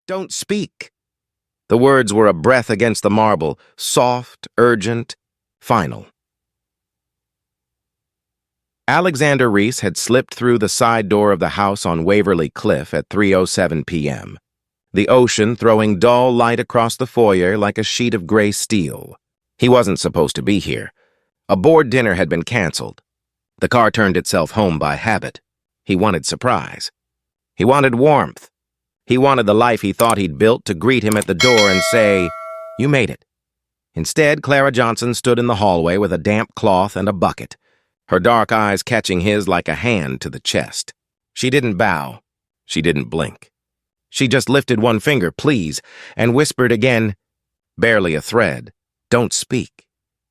Don't speak. The words were a breath against the marble, soft, urgent, final. Alexander Reese had slipped through the side door of the house on Waverly Cliff at 3:07 p.m., the ocean throwing dull light across the foyer like a sheet of gray steel. He wasn't supposed to be here. A board dinner had been canceled. The car turned itself home by habit. He wanted surprise. He wanted warmth. He wanted the life he thought he'd built to greet him at the door and say, "You made it." Instead, Clara Johnson stood in the hallway with a damp cloth and a bucket, her dark eyes catching his like a hand to the chest. She didn't bow. She didn't blink. She just lifted one finger, "Please," and whispered again, barely a thread, "Don't speak."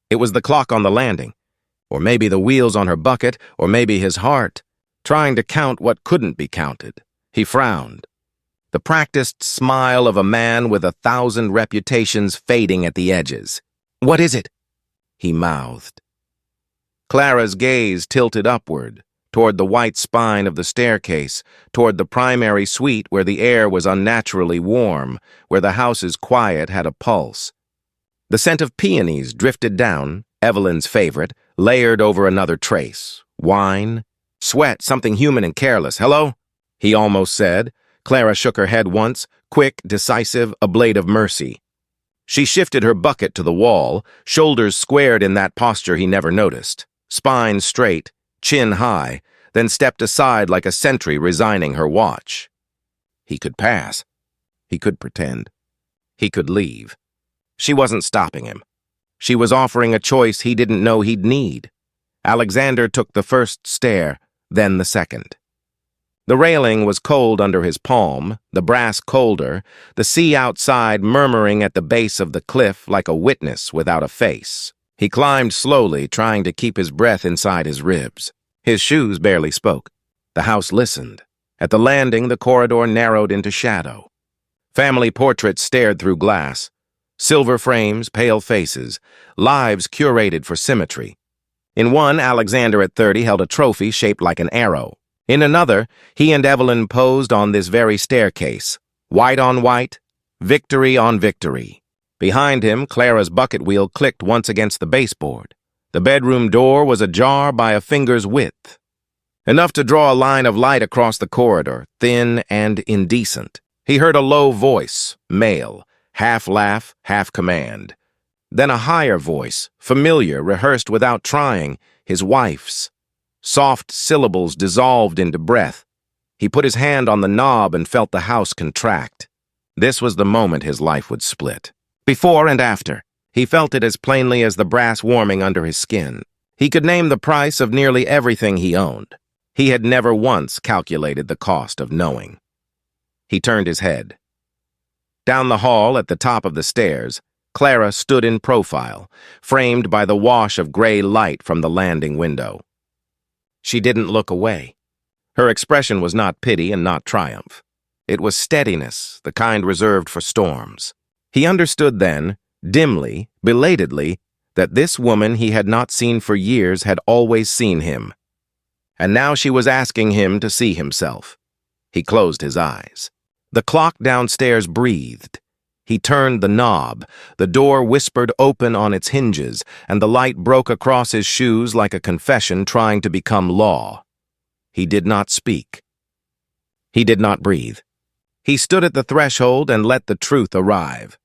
It was the clock on the landing, or maybe the wheels on her bucket, or maybe his heart, trying to count what couldn't be counted. He frowned. The practiced smile of a man with 1,000 reputations fading at the edges. "What is it?" he mouthed. Clara's gaze tilted upward, toward the white spine of the staircase, toward the primary suite where the air was unnaturally warm, where the house's quiet had a pulse. The scent of peonies drifted down, Evelyn's favorite, layered over another trace. Wine, sweat, something human and careless. "Hello?" he almost said. Clara shook her head once, quick, decisive, a blade of mercy. She shifted her bucket to the wall, shoulders squared in that posture he never noticed, spine straight, chin high, then stepped aside like a sentry resigning her watch. He could pass. He could pretend. He could leave. She wasn't stopping him. She was offering a choice he didn't know he'd need. Alexander took the first stair, then the second. The railing was cold under his palm, the brass colder, the sea outside murmuring at the base of the cliff like a witness without a face. He climbed slowly, trying to keep his breath inside his ribs. His shoes barely spoke. The house listened. At the landing, the corridor narrowed into shadow. Family portraits stared through glass. Silver frames, pale faces, lives curated for symmetry. In one, Alexander at 30 held a trophy shaped like an arrow. In another, he and Evelyn posed on this very staircase, white on white, victory on victory. Behind him, Clara's bucket wheel clicked once against the baseboard. The bedroom door was ajar by a finger's width, enough to draw a line of light across the corridor, thin and indecent. He heard a low voice, male, half laugh, half command. Then a higher voice, familiar, rehearsed without trying, his wife's. Soft syllables dissolved into breath. He put his hand on the knob and felt the house contract. This was the moment his life would split. Before and after, he felt it as plainly as the brass warming under his skin. He could name the price of nearly everything he owned. He had never once calculated the cost of knowing. He turned his head. Down the hall at the top of the stairs, Clara stood in profile, framed by the wash of gray light from the landing window. She didn't look away. Her expression was not pity and not triumph. It was steadiness, the kind reserved for storms. He understood then, dimly, belatedly, that this woman he had not seen for years had always seen him. And now she was asking him to see himself. He closed his eyes. The clock downstairs breathed. He turned the knob. The door whispered open on its hinges, and the light broke across his shoes like a confession trying to become law. He did not speak. He did not breathe. He stood at the threshold and let the truth arrive.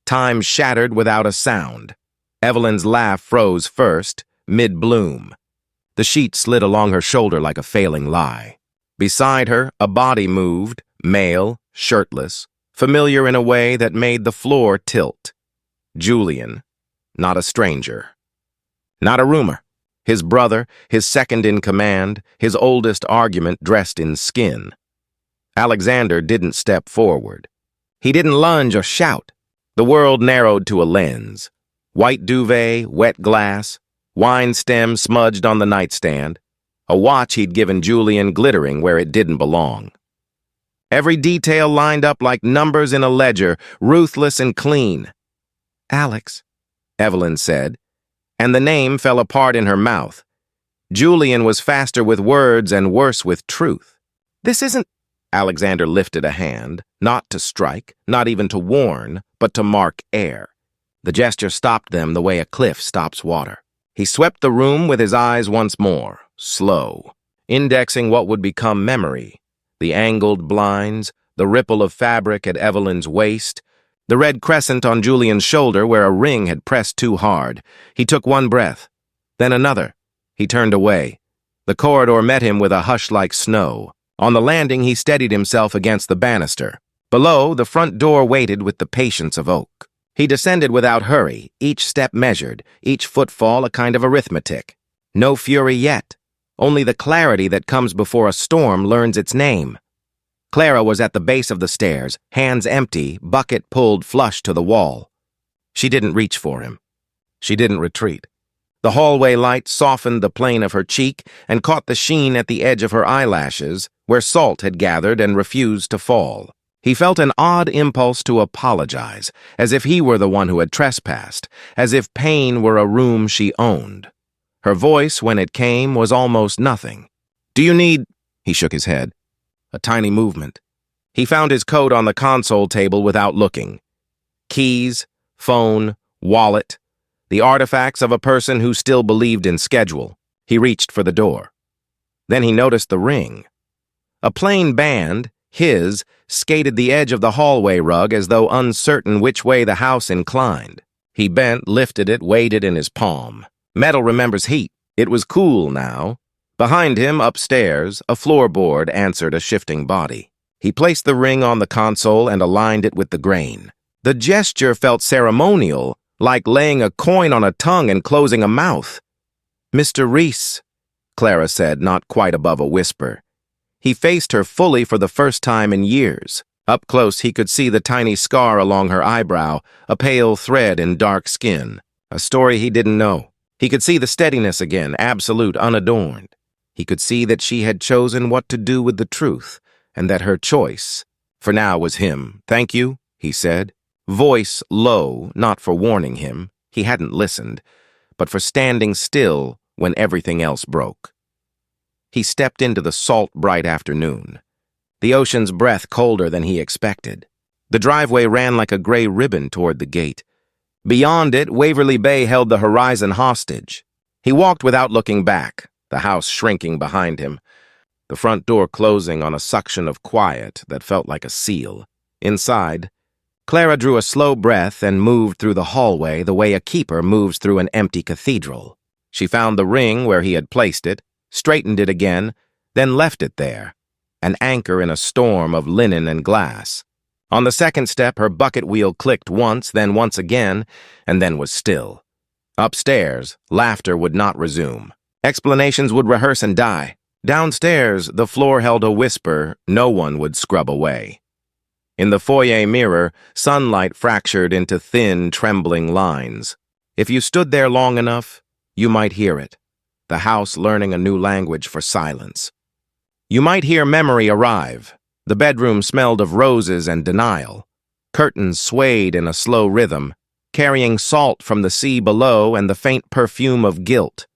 Time shattered without a sound. Evelyn's laugh froze first, mid-bloom. The sheet slid along her shoulder like a failing lie. Beside her, a body moved, male, shirtless, familiar in a way that made the floor tilt. Julian, not a stranger. Not a rumor. His brother, his second in command, his oldest argument dressed in skin. Alexander didn't step forward. He didn't lunge or shout. The world narrowed to a lens. White duvet, wet glass, wine stem smudged on the nightstand, a watch he'd given Julian glittering where it didn't belong. Every detail lined up like numbers in a ledger, ruthless and clean. "Alex," Evelyn said, and the name fell apart in her mouth. Julian was faster with words and worse with truth. "This isn't..." Alexander lifted a hand, not to strike, not even to warn, but to mark air. The gesture stopped them the way a cliff stops water. He swept the room with his eyes once more, slow, indexing what would become memory. The angled blinds, the ripple of fabric at Evelyn's waist, the red crescent on Julian's shoulder where a ring had pressed too hard. He took one breath, then another. He turned away. The corridor met him with a hush like snow. On the landing, he steadied himself against the banister. Below, the front door waited with the patience of oak. He descended without hurry, each step measured, each footfall a kind of arithmetic. No fury yet. Only the clarity that comes before a storm learns its name. Clara was at the base of the stairs, hands empty, bucket pulled flush to the wall. She didn't reach for him. She didn't retreat. The hallway light softened the plane of her cheek and caught the sheen at the edge of her eyelashes, where salt had gathered and refused to fall. He felt an odd impulse to apologize, as if he were the one who had trespassed, as if pain were a room she owned. Her voice, when it came, was almost nothing. "Do you need—" He shook his head. A tiny movement. He found his coat on the console table without looking. Keys, phone, wallet, the artifacts of a person who still believed in schedule. He reached for the door. Then he noticed the ring. A plain band, his, skated the edge of the hallway rug as though uncertain which way the house inclined. He bent, lifted it, weighed it in his palm. Metal remembers heat. It was cool now. Behind him, upstairs, a floorboard answered a shifting body. He placed the ring on the console and aligned it with the grain. The gesture felt ceremonial, like laying a coin on a tongue and closing a mouth. "Mr. Reese," Clara said, not quite above a whisper. He faced her fully for the first time in years. Up close, he could see the tiny scar along her eyebrow, a pale thread in dark skin. A story he didn't know. He could see the steadiness again, absolute, unadorned. He could see that she had chosen what to do with the truth, and that her choice, for now, was him. "Thank you," he said. Voice low, not for warning him, he hadn't listened, but for standing still when everything else broke. He stepped into the salt, bright afternoon. The ocean's breath colder than he expected. The driveway ran like a gray ribbon toward the gate. Beyond it, Waverly Bay held the horizon hostage. He walked without looking back, the house shrinking behind him, the front door closing on a suction of quiet that felt like a seal. Inside, Clara drew a slow breath and moved through the hallway the way a keeper moves through an empty cathedral. She found the ring where he had placed it, straightened it again, then left it there, an anchor in a storm of linen and glass. On the second step, her bucket wheel clicked once again, and then was still. Upstairs, laughter would not resume. Explanations would rehearse and die. Downstairs, the floor held a whisper no one would scrub away. In the foyer mirror, sunlight fractured into thin, trembling lines. If you stood there long enough, you might hear it, the house learning a new language for silence. You might hear memory arrive. The bedroom smelled of roses and denial. Curtains swayed in a slow rhythm, carrying salt from the sea below and the faint perfume of guilt.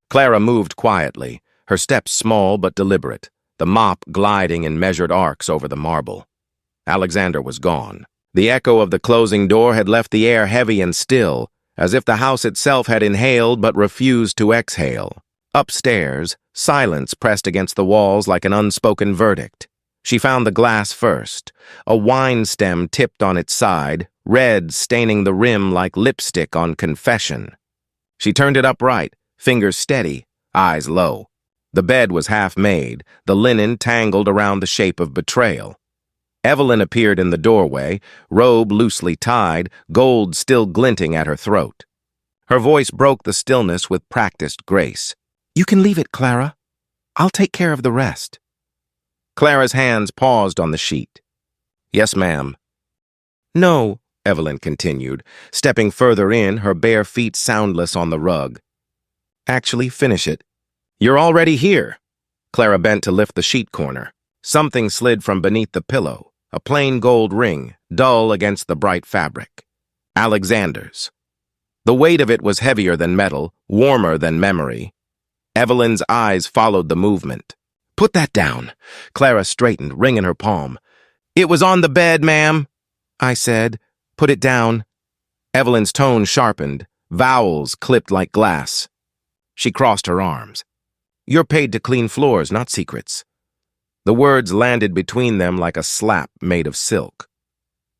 Clara moved quietly, her steps small but deliberate, the mop gliding in measured arcs over the marble. Alexander was gone. The echo of the closing door had left the air heavy and still, as if the house itself had inhaled but refused to exhale. Upstairs, silence pressed against the walls like an unspoken verdict. She found the glass first, a wine stem tipped on its side, red staining the rim like lipstick on confession. She turned it upright, fingers steady, eyes low. The bed was half made, the linen tangled around the shape of betrayal. Evelyn appeared in the doorway, robe loosely tied, gold still glinting at her throat. Her voice broke the stillness with practiced grace. "You can leave it, Clara. I'll take care of the rest." Clara's hands paused on the sheet. "Yes, ma'am." "No," Evelyn continued, stepping further in, her bare feet soundless on the rug. "Actually, finish it." "You're already here." Clara bent to lift the sheet corner. Something slid from beneath the pillow, a plain gold ring, dull against the bright fabric. Alexander's. The weight of it was heavier than metal, warmer than memory. Evelyn's eyes followed the movement. Put that down. Clara straightened, ring in her palm. It was on the bed, ma'am, I said. Put it down. Evelyn's tone sharpened, vowels clipped like glass. She crossed her arms. You're paid to clean floors, not secrets. The words landed between them like a slap made of silk.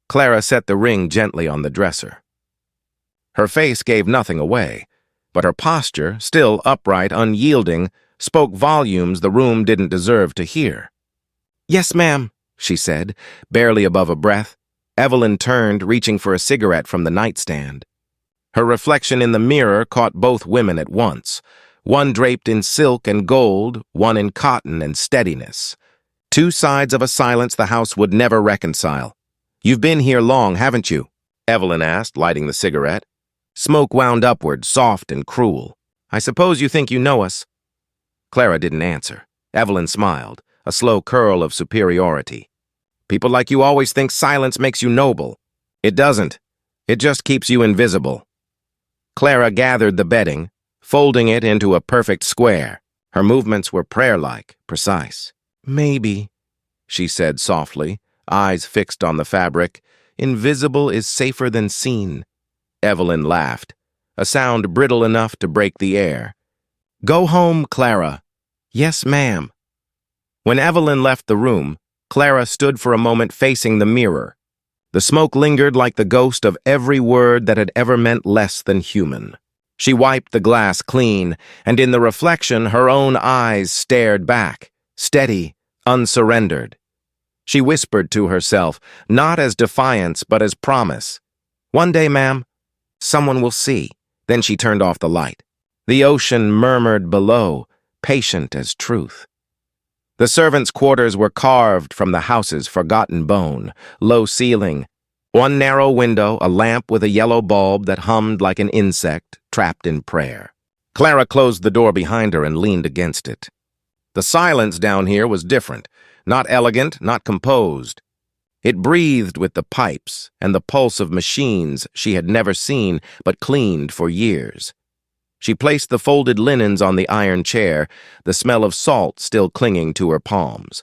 Clara set the ring gently on the dresser. Her face gave nothing away, but her posture, still upright, unyielding, spoke volumes the room didn't deserve to hear. Yes, ma'am, she said, barely above a breath. Evelyn turned, reaching for a cigarette from the nightstand. Her reflection in the mirror caught both women at once, one draped in silk and gold, one in cotton and steadiness. Two sides of a silence the house would never reconcile. You've been here long, haven't you? Evelyn asked, lighting the cigarette. Smoke wound upward, soft and cruel. I suppose you think you know us. Clara didn't answer. Evelyn smiled, a slow curl of superiority. People like you always think silence makes you noble. It doesn't. It just keeps you invisible. Clara gathered the bedding, folding it into a perfect square. Her movements were prayer-like, precise. Maybe, she said softly, eyes fixed on the fabric. Invisible is safer than seen. Evelyn laughed, a sound brittle enough to break the air. Go home, Clara. Yes, ma'am. When Evelyn left the room, Clara stood for a moment facing the mirror. The smoke lingered like the ghost of every word that had ever meant less than human. She wiped the glass clean, and in the reflection her own eyes stared back, steady, unsurrendered. She whispered to herself, not as defiance but as promise. One day, ma'am, someone will see. Then she turned off the light. The ocean murmured below, patient as truth. The servants' quarters were carved from the house's forgotten bone, low ceiling, one narrow window, a lamp with a yellow bulb that hummed like an insect trapped in prayer. Clara closed the door behind her and leaned against it. The silence down here was different, not elegant, not composed. It breathed with the pipes and the pulse of machines she had never seen but cleaned for years. She placed the folded linens on the iron chair, the smell of salt still clinging to her palms.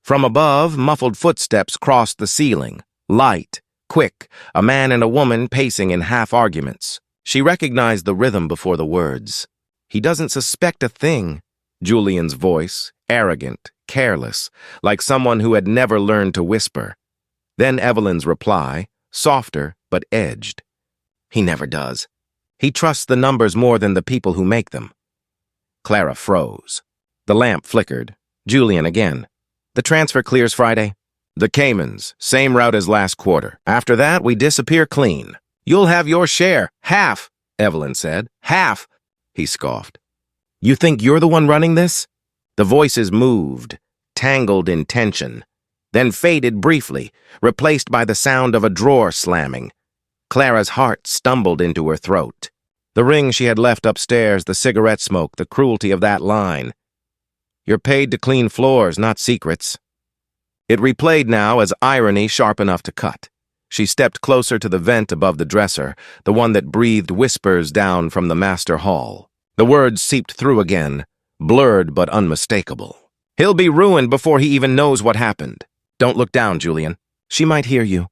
From above, muffled footsteps crossed the ceiling, light, quick, a man and a woman pacing in half-arguments. She recognized the rhythm before the words. He doesn't suspect a thing. Julian's voice, arrogant, careless, like someone who had never learned to whisper. Then Evelyn's reply, softer but edged. He never does. He trusts the numbers more than the people who make them. Clara froze. The lamp flickered. Julian again. The transfer clears Friday. The Caymans, same route as last quarter. After that, we disappear clean. You'll have your share. Half, Evelyn said. Half, he scoffed. You think you're the one running this? The voices moved, tangled in tension, then faded briefly, replaced by the sound of a drawer slamming. Clara's heart stumbled into her throat. The ring she had left upstairs, the cigarette smoke, the cruelty of that line. You're paid to clean floors, not secrets. It replayed now as irony sharp enough to cut. She stepped closer to the vent above the dresser, the one that breathed whispers down from the master hall. The words seeped through again, blurred but unmistakable. He'll be ruined before he even knows what happened. Don't look down, Julian. She might hear you.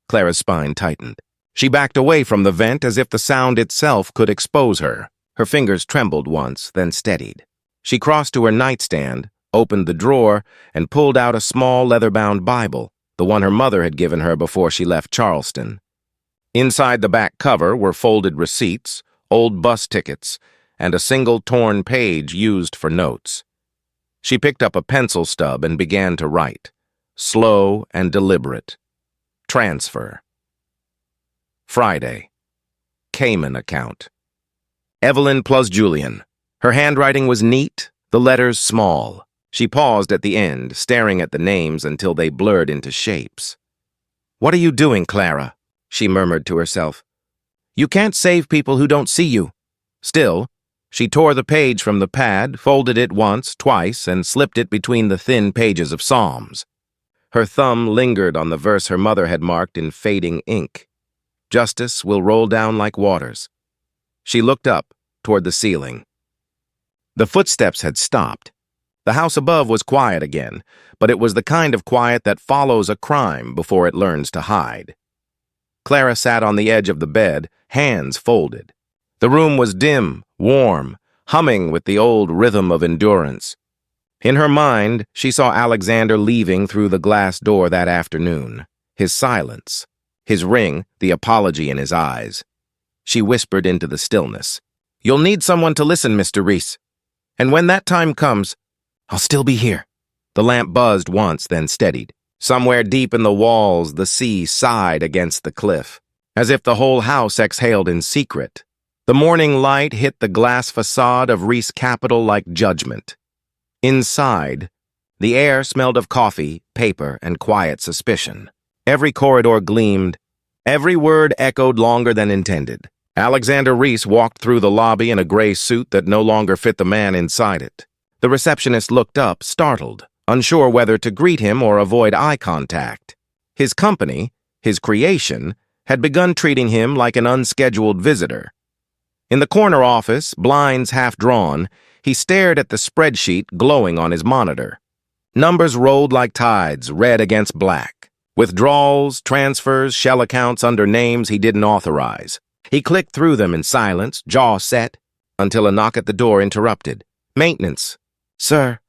Clara's spine tightened. She backed away from the vent as if the sound itself could expose her. Her fingers trembled once, then steadied. She crossed to her nightstand, opened the drawer, and pulled out a small leather-bound Bible, the one her mother had given her before she left Charleston. Inside the back cover were folded receipts, old bus tickets, and a single torn page used for notes. She picked up a pencil stub and began to write, slow and deliberate. Transfer. Friday. Cayman account. Evelyn plus Julian. Her handwriting was neat, the letters small. She paused at the end, staring at the names until they blurred into shapes. What are you doing, Clara? She murmured to herself. You can't save people who don't see you. Still, she tore the page from the pad, folded it once, twice, and slipped it between the thin pages of Psalms. Her thumb lingered on the verse her mother had marked in fading ink. Justice will roll down like waters. She looked up, toward the ceiling. The footsteps had stopped. The house above was quiet again, but it was the kind of quiet that follows a crime before it learns to hide. Clara sat on the edge of the bed, hands folded. The room was dim, warm, humming with the old rhythm of endurance. In her mind, she saw Alexander leaving through the glass door that afternoon. His silence, his ring, the apology in his eyes. She whispered into the stillness, "You'll need someone to listen, Mr. Reese. And when that time comes, I'll still be here." The lamp buzzed once, then steadied. Somewhere deep in the walls, the sea sighed against the cliff, as if the whole house exhaled in secret. The morning light hit the glass facade of Reese Capital like judgment. Inside, the air smelled of coffee, paper, and quiet suspicion. Every corridor gleamed. Every word echoed longer than intended. Alexander Reese walked through the lobby in a gray suit that no longer fit the man inside it. The receptionist looked up, startled, unsure whether to greet him or avoid eye contact. His company, his creation, had begun treating him like an unscheduled visitor. In the corner office, blinds half drawn, he stared at the spreadsheet glowing on his monitor. Numbers rolled like tides, red against black. Withdrawals, transfers, shell accounts under names he didn't authorize. He clicked through them in silence, jaw set, until a knock at the door interrupted. "Maintenance." "Sir,"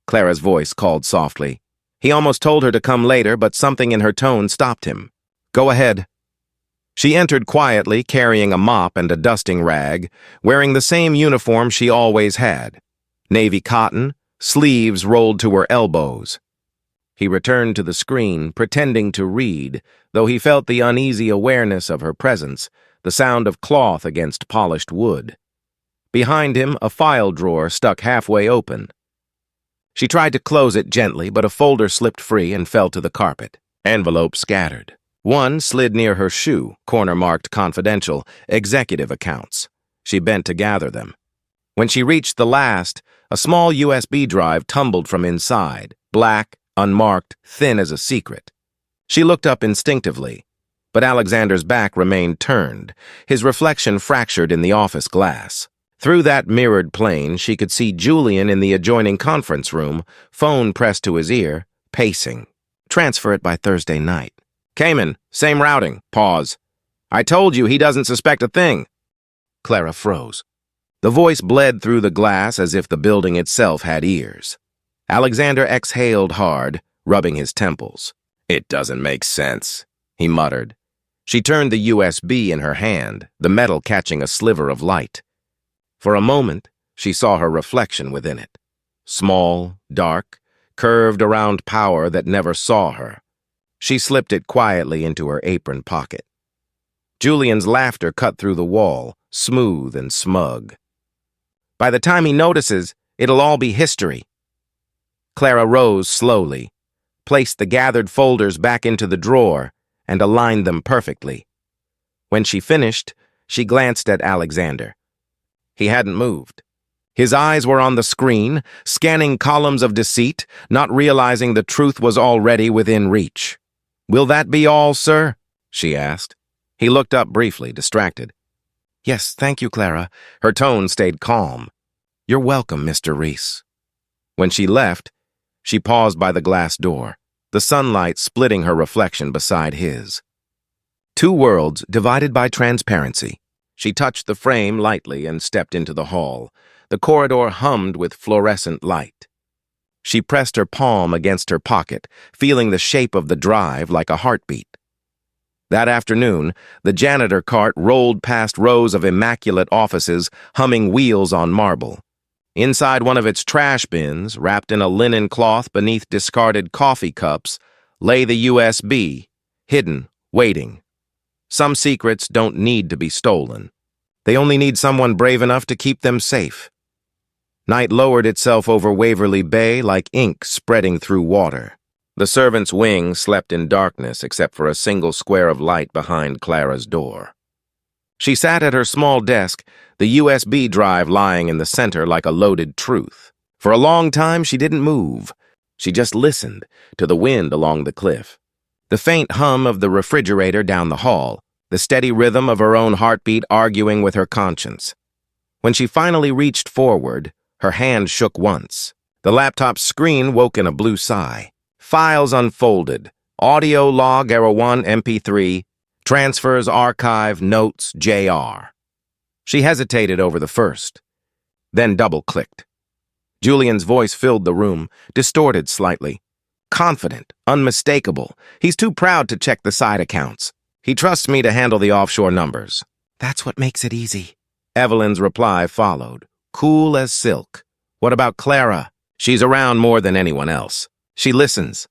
Clara's voice called softly. He almost told her to come later, but something in her tone stopped him. "Go ahead." She entered quietly, carrying a mop and a dusting rag, wearing the same uniform she always had. Navy cotton, sleeves rolled to her elbows. He returned to the screen, pretending to read, though he felt the uneasy awareness of her presence, the sound of cloth against polished wood. Behind him, a file drawer stuck halfway open. She tried to close it gently, but a folder slipped free and fell to the carpet. Envelopes scattered. One slid near her shoe, corner marked confidential, executive accounts. She bent to gather them. When she reached the last, a small USB drive tumbled from inside, black, unmarked, thin as a secret. She looked up instinctively, but Alexander's back remained turned, his reflection fractured in the office glass. Through that mirrored plane, she could see Julian in the adjoining conference room, phone pressed to his ear, pacing. "Transfer it by Thursday night." "Cayman, same routing." Pause. "I told you he doesn't suspect a thing." Clara froze. The voice bled through the glass as if the building itself had ears. Alexander exhaled hard, rubbing his temples. "It doesn't make sense," he muttered. She turned the USB in her hand, the metal catching a sliver of light. For a moment, she saw her reflection within it. Small, dark, curved around power that never saw her. She slipped it quietly into her apron pocket. Julian's laughter cut through the wall, smooth and smug. "By the time he notices, it'll all be history." Clara rose slowly, placed the gathered folders back into the drawer, and aligned them perfectly. When she finished, she glanced at Alexander. He hadn't moved. His eyes were on the screen, scanning columns of deceit, not realizing the truth was already within reach. "Will that be all, sir?" she asked. He looked up briefly, distracted. "Yes, thank you, Clara." Her tone stayed calm. "You're welcome, Mr. Reese." When she left, she paused by the glass door, the sunlight splitting her reflection beside his. Two worlds divided by transparency. She touched the frame lightly and stepped into the hall. The corridor hummed with fluorescent light. She pressed her palm against her pocket, feeling the shape of the drive like a heartbeat. That afternoon, the janitor cart rolled past rows of immaculate offices, humming wheels on marble. Inside one of its trash bins, wrapped in a linen cloth beneath discarded coffee cups, lay the USB, hidden, waiting. Some secrets don't need to be stolen. They only need someone brave enough to keep them safe. Night lowered itself over Waverly Bay like ink spreading through water. The servant's wing slept in darkness except for a single square of light behind Clara's door. She sat at her small desk, the USB drive lying in the center like a loaded truth. For a long time, she didn't move. She just listened to the wind along the cliff, the faint hum of the refrigerator down the hall, the steady rhythm of her own heartbeat arguing with her conscience. When she finally reached forward, her hand shook once. The laptop's screen woke in a blue sigh. Files unfolded. Audio log, Arrow 1, MP3, transfers, archive, notes, JR. She hesitated over the first, then double-clicked. Julian's voice filled the room, distorted slightly. Confident, unmistakable. He's too proud to check the side accounts. He trusts me to handle the offshore numbers. That's what makes it easy. Evelyn's reply followed, cool as silk. What about Clara? She's around more than anyone else. She listens.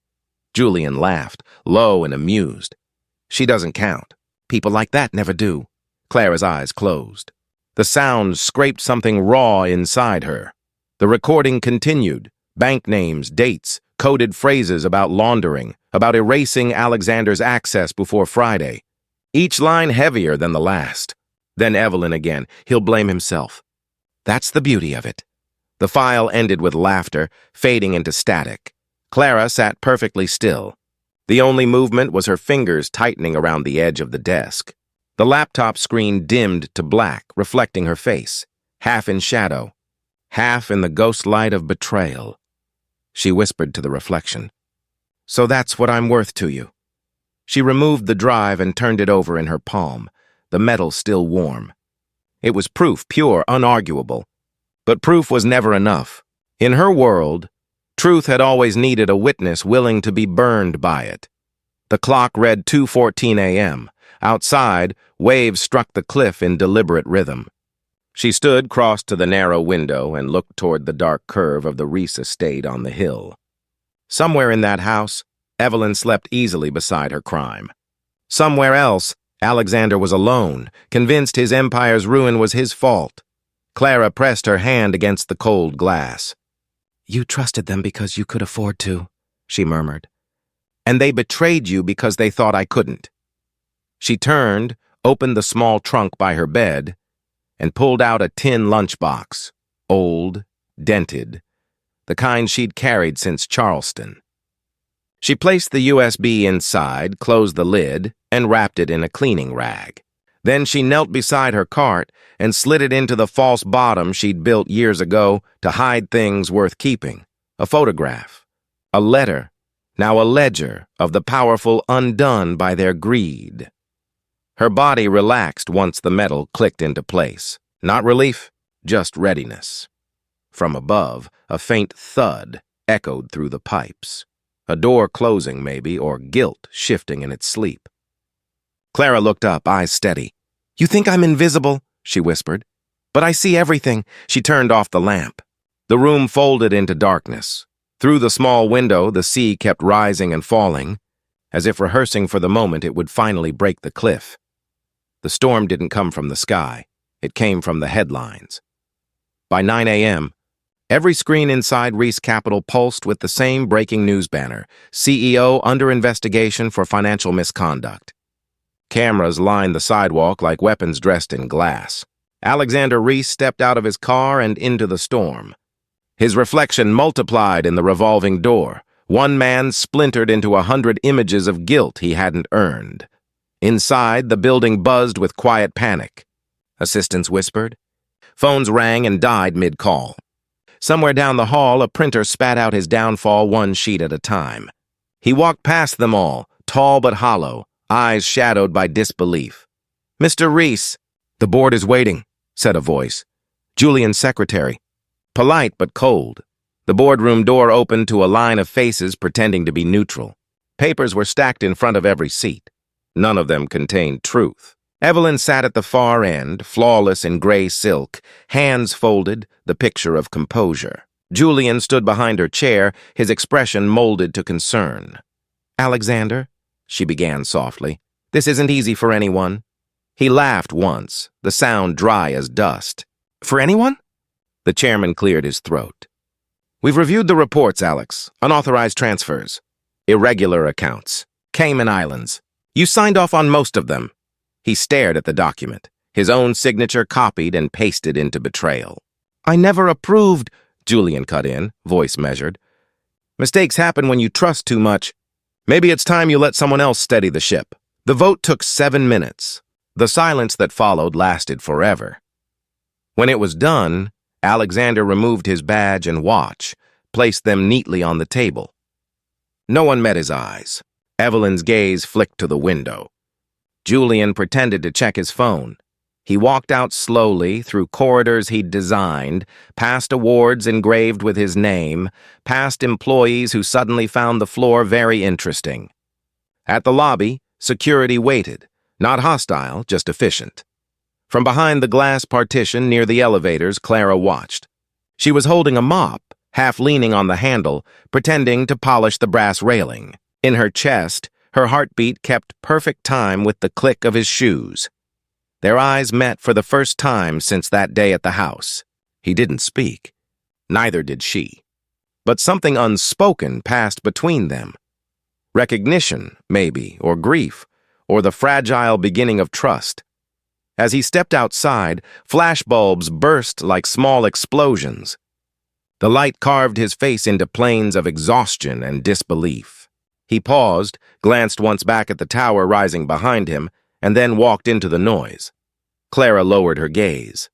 Julian laughed, low and amused. She doesn't count. People like that never do. Clara's eyes closed. The sound scraped something raw inside her. The recording continued. Bank names, dates, coded phrases about laundering, about erasing Alexander's access before Friday. Each line heavier than the last. Then Evelyn again. He'll blame himself. That's the beauty of it. The file ended with laughter, fading into static. Clara sat perfectly still. The only movement was her fingers tightening around the edge of the desk. The laptop screen dimmed to black, reflecting her face, half in shadow, half in the ghost light of betrayal. She whispered to the reflection. So that's what I'm worth to you. She removed the drive and turned it over in her palm, the metal still warm. It was proof, pure, unarguable. But proof was never enough. In her world, truth had always needed a witness willing to be burned by it. The clock read 2:14 a.m. Outside, waves struck the cliff in deliberate rhythm. She stood crossed to the narrow window and looked toward the dark curve of the Reese estate on the hill. Somewhere in that house, Evelyn slept easily beside her crime. Somewhere else, Alexander was alone, convinced his empire's ruin was his fault. Clara pressed her hand against the cold glass. You trusted them because you could afford to, she murmured. And they betrayed you because they thought I couldn't. She turned, opened the small trunk by her bed, and pulled out a tin lunchbox, old, dented, the kind she'd carried since Charleston. She placed the USB inside, closed the lid, and wrapped it in a cleaning rag. Then she knelt beside her cart and slid it into the false bottom she'd built years ago to hide things worth keeping. A photograph, a letter, now a ledger of the powerful undone by their greed. Her body relaxed once the metal clicked into place. Not relief, just readiness. From above, a faint thud echoed through the pipes. A door closing, maybe, or guilt shifting in its sleep. Clara looked up, eyes steady. You think I'm invisible? She whispered. But I see everything. She turned off the lamp. The room folded into darkness. Through the small window, the sea kept rising and falling, as if rehearsing for the moment it would finally break the cliff. The storm didn't come from the sky. It came from the headlines. By 9 a.m., every screen inside Reese Capital pulsed with the same breaking news banner, CEO under investigation for financial misconduct. Cameras lined the sidewalk like weapons dressed in glass. Alexander Reese stepped out of his car and into the storm. His reflection multiplied in the revolving door. One man splintered into 100 images of guilt he hadn't earned. Inside, the building buzzed with quiet panic. Assistants whispered. Phones rang and died mid-call. Somewhere down the hall, a printer spat out his downfall one sheet at a time. He walked past them all, tall but hollow, eyes shadowed by disbelief. Mr. Reese, the board is waiting, said a voice. Julian's secretary. Polite but cold. The boardroom door opened to a line of faces pretending to be neutral. Papers were stacked in front of every seat. None of them contained truth. Evelyn sat at the far end, flawless in gray silk, hands folded, the picture of composure. Julian stood behind her chair, his expression molded to concern. Alexander, she began softly, this isn't easy for anyone. He laughed once, the sound dry as dust. For anyone? The chairman cleared his throat. We've reviewed the reports, Alex. Unauthorized transfers. Irregular accounts. Cayman Islands. You signed off on most of them. He stared at the document, his own signature copied and pasted into Betrayal. I never approved, Julian cut in, voice measured. Mistakes happen when you trust too much. Maybe it's time you let someone else steady the ship. The vote took 7 minutes. The silence that followed lasted forever. When it was done, Alexander removed his badge and watch, placed them neatly on the table. No one met his eyes. Evelyn's gaze flicked to the window. Julian pretended to check his phone. He walked out slowly through corridors he'd designed, past awards engraved with his name, past employees who suddenly found the floor very interesting. At the lobby, security waited, not hostile, just efficient. From behind the glass partition near the elevators, Clara watched. She was holding a mop, half leaning on the handle, pretending to polish the brass railing. In her chest, her heartbeat kept perfect time with the click of his shoes. Their eyes met for the first time since that day at the house. He didn't speak. Neither did she. But something unspoken passed between them. Recognition, maybe, or grief, or the fragile beginning of trust. As he stepped outside, flashbulbs burst like small explosions. The light carved his face into planes of exhaustion and disbelief. He paused, glanced once back at the tower rising behind him, and then walked into the noise. Clara lowered her gaze.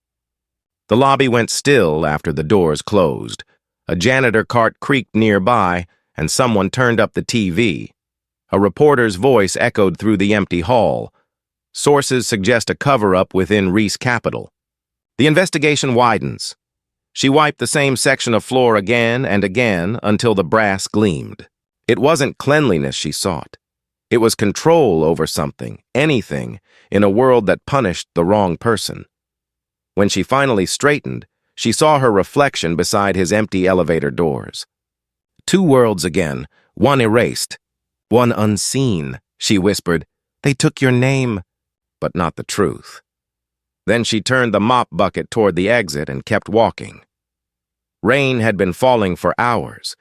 The lobby went still after the doors closed. A janitor cart creaked nearby, and someone turned up the TV. A reporter's voice echoed through the empty hall. Sources suggest a cover-up within Reese Capital. The investigation widens. She wiped the same section of floor again and again until the brass gleamed. It wasn't cleanliness she sought. It was control over something, anything, in a world that punished the wrong person. When she finally straightened, she saw her reflection beside his empty elevator doors. Two worlds again, one erased, one unseen, she whispered. They took your name, but not the truth. Then she turned the mop bucket toward the exit and kept walking. Rain had been falling for hours,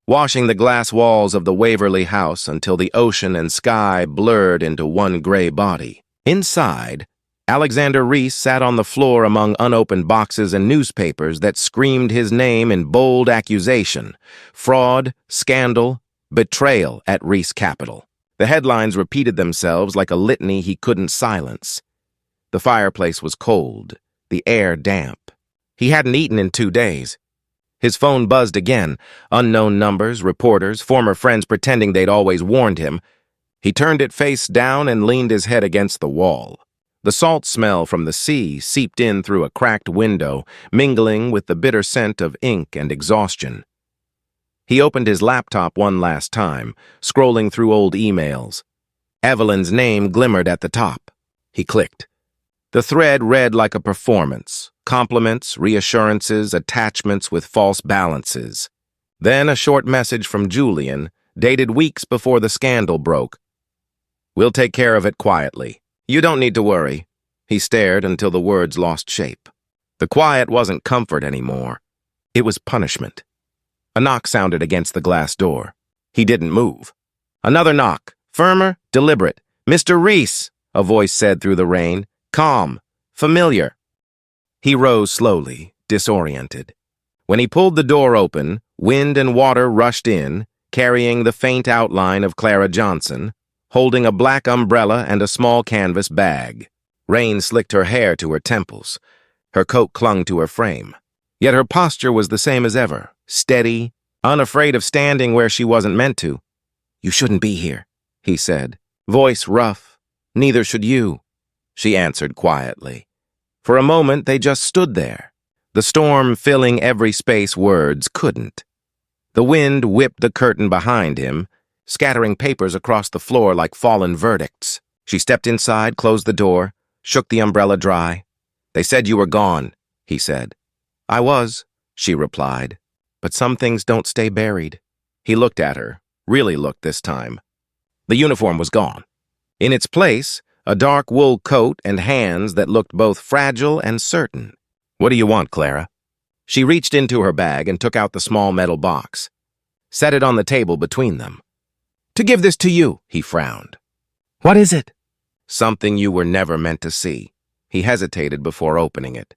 washing the glass walls of the Waverly house until the ocean and sky blurred into one gray body. Inside, Alexander Reese sat on the floor among unopened boxes and newspapers that screamed his name in bold accusation: fraud, scandal, betrayal at Reese Capital. The headlines repeated themselves like a litany he couldn't silence. The fireplace was cold, the air damp. He hadn't eaten in 2 days. His phone buzzed again, unknown numbers, reporters, former friends pretending they'd always warned him. He turned it face down and leaned his head against the wall. The salt smell from the sea seeped in through a cracked window, mingling with the bitter scent of ink and exhaustion. He opened his laptop one last time, scrolling through old emails. Evelyn's name glimmered at the top. He clicked. The thread read like a performance: compliments, reassurances, attachments with false balances. Then a short message from Julian, dated weeks before the scandal broke. We'll take care of it quietly. You don't need to worry. He stared until the words lost shape. The quiet wasn't comfort anymore. It was punishment. A knock sounded against the glass door. He didn't move. Another knock, firmer, deliberate. "Mr. Reese," a voice said through the rain. Calm, familiar. He rose slowly, disoriented. When he pulled the door open, wind and water rushed in, carrying the faint outline of Clara Johnson, holding a black umbrella and a small canvas bag. Rain slicked her hair to her temples. Her coat clung to her frame. Yet her posture was the same as ever, steady, unafraid of standing where she wasn't meant to. "You shouldn't be here," he said, voice rough. "Neither should you," she answered quietly. For a moment, they just stood there, the storm filling every space words couldn't. The wind whipped the curtain behind him, scattering papers across the floor like fallen verdicts. She stepped inside, closed the door, shook the umbrella dry. "They said you were gone," he said. "I was," she replied. "But some things don't stay buried." He looked at her, really looked this time. The uniform was gone. In its place, a dark wool coat and hands that looked both fragile and certain. "What do you want, Clara?" She reached into her bag and took out the small metal box. Set it on the table between them. "To give this to you," he frowned. "What is it?" "Something you were never meant to see." He hesitated before opening it.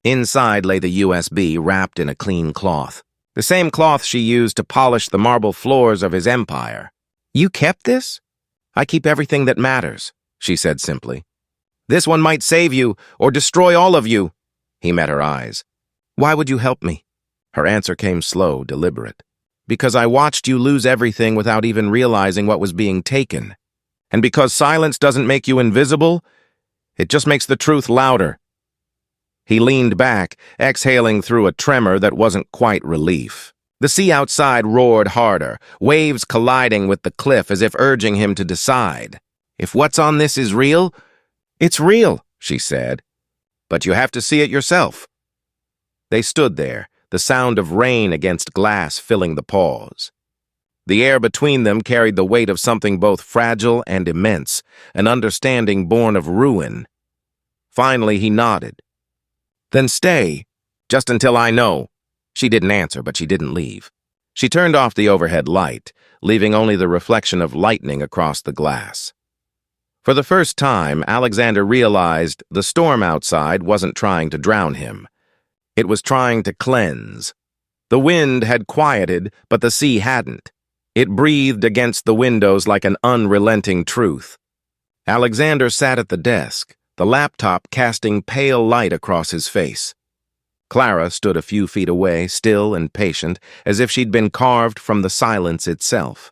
Inside lay the USB wrapped in a clean cloth. The same cloth she used to polish the marble floors of his empire. "You kept this?" "I keep everything that matters," she said simply. "This one might save you or destroy all of you." He met her eyes. "Why would you help me?" Her answer came slow, deliberate. Because I watched you lose everything without even realizing what was being taken. And because silence doesn't make you invisible, it just makes the truth louder." He leaned back, exhaling through a tremor that wasn't quite relief. The sea outside roared harder, waves colliding with the cliff as if urging him to decide. "If what's on this is real, it's real," she said. "But you have to see it yourself." They stood there, the sound of rain against glass filling the pause. The air between them carried the weight of something both fragile and immense, an understanding born of ruin. Finally, he nodded. "Then stay, just until I know." She didn't answer, but she didn't leave. She turned off the overhead light, leaving only the reflection of lightning across the glass. For the first time, Alexander realized the storm outside wasn't trying to drown him. It was trying to cleanse. The wind had quieted, but the sea hadn't. It breathed against the windows like an unrelenting truth. Alexander sat at the desk, the laptop casting pale light across his face. Clara stood a few feet away, still and patient, as if she'd been carved from the silence itself.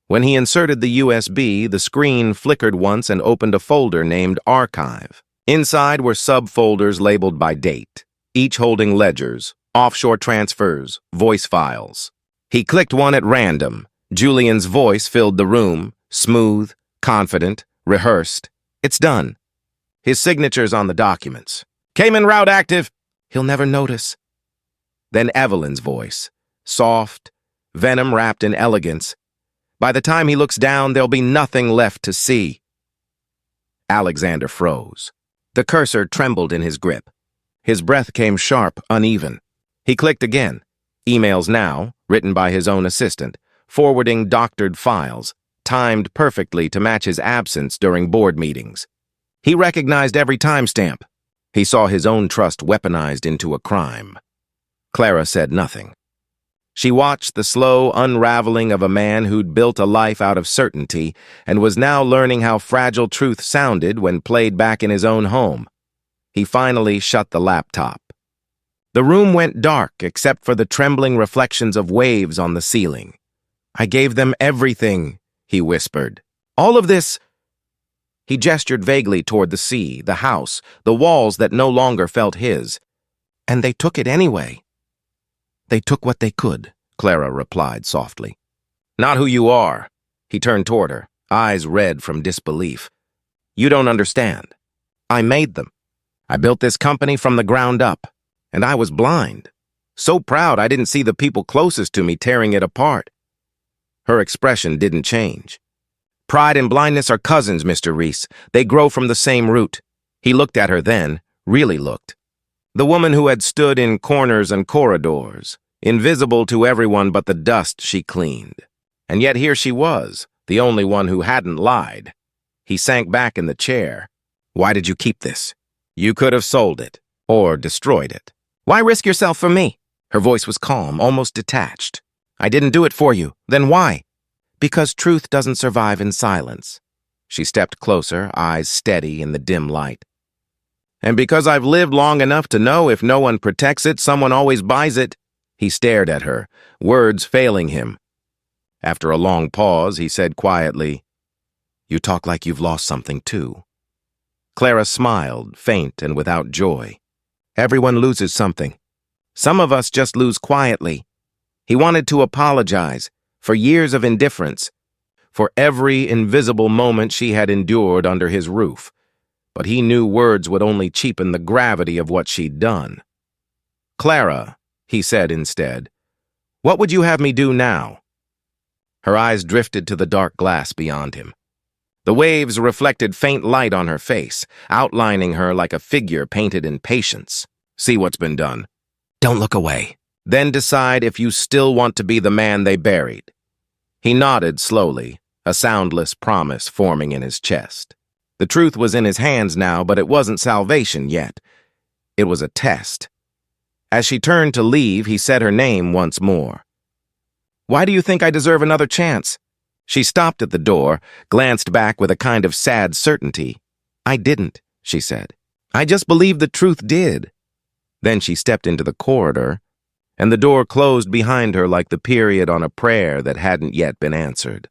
When he inserted the USB, the screen flickered once and opened a folder named Archive. Inside were subfolders labeled by date, each holding ledgers, offshore transfers, voice files. He clicked one at random. Julian's voice filled the room, smooth, confident, rehearsed. "It's done." His signature's on the documents. "Cayman route active." "He'll never notice." Then Evelyn's voice, soft, venom wrapped in elegance. "By the time he looks down, there'll be nothing left to see." Alexander froze. The cursor trembled in his grip. His breath came sharp, uneven. He clicked again. Emails now, written by his own assistant, forwarding doctored files, timed perfectly to match his absence during board meetings. He recognized every timestamp. He saw his own trust weaponized into a crime. Clara said nothing. She watched the slow unraveling of a man who'd built a life out of certainty and was now learning how fragile truth sounded when played back in his own home. He finally shut the laptop. The room went dark except for the trembling reflections of waves on the ceiling. "I gave them everything," he whispered. "All of this—" He gestured vaguely toward the sea, the house, the walls that no longer felt his. "And they took it anyway." "They took what they could," Clara replied softly. "Not who you are." He turned toward her, eyes red from disbelief. "You don't understand. I made them. I built this company from the ground up, and I was blind. So proud I didn't see the people closest to me tearing it apart." Her expression didn't change. "Pride and blindness are cousins, Mr. Reese. They grow from the same root." He looked at her then, really looked. The woman who had stood in corners and corridors, invisible to everyone but the dust she cleaned. And yet here she was, the only one who hadn't lied. He sank back in the chair. "Why did you keep this? You could have sold it, or destroyed it. Why risk yourself for me?" Her voice was calm, almost detached. "I didn't do it for you. Then why?" "Because truth doesn't survive in silence." She stepped closer, eyes steady in the dim light. "And because I've lived long enough to know if no one protects it, someone always buys it." He stared at her, words failing him. After a long pause, he said quietly, "You talk like you've lost something too." Clara smiled, faint and without joy. "Everyone loses something. Some of us just lose quietly." He wanted to apologize for years of indifference, for every invisible moment she had endured under his roof, but he knew words would only cheapen the gravity of what she'd done. "Clara," he said instead, "what would you have me do now?" Her eyes drifted to the dark glass beyond him. The waves reflected faint light on her face, outlining her like a figure painted in patience. "See what's been done. Don't look away. Then decide if you still want to be the man they buried." He nodded slowly, a soundless promise forming in his chest. The truth was in his hands now, but it wasn't salvation yet. It was a test. As she turned to leave, he said her name once more. "Why do you think I deserve another chance?" She stopped at the door, glanced back with a kind of sad certainty. "I didn't," she said. "I just believed the truth did." Then she stepped into the corridor, and the door closed behind her like the period on a prayer that hadn't yet been answered.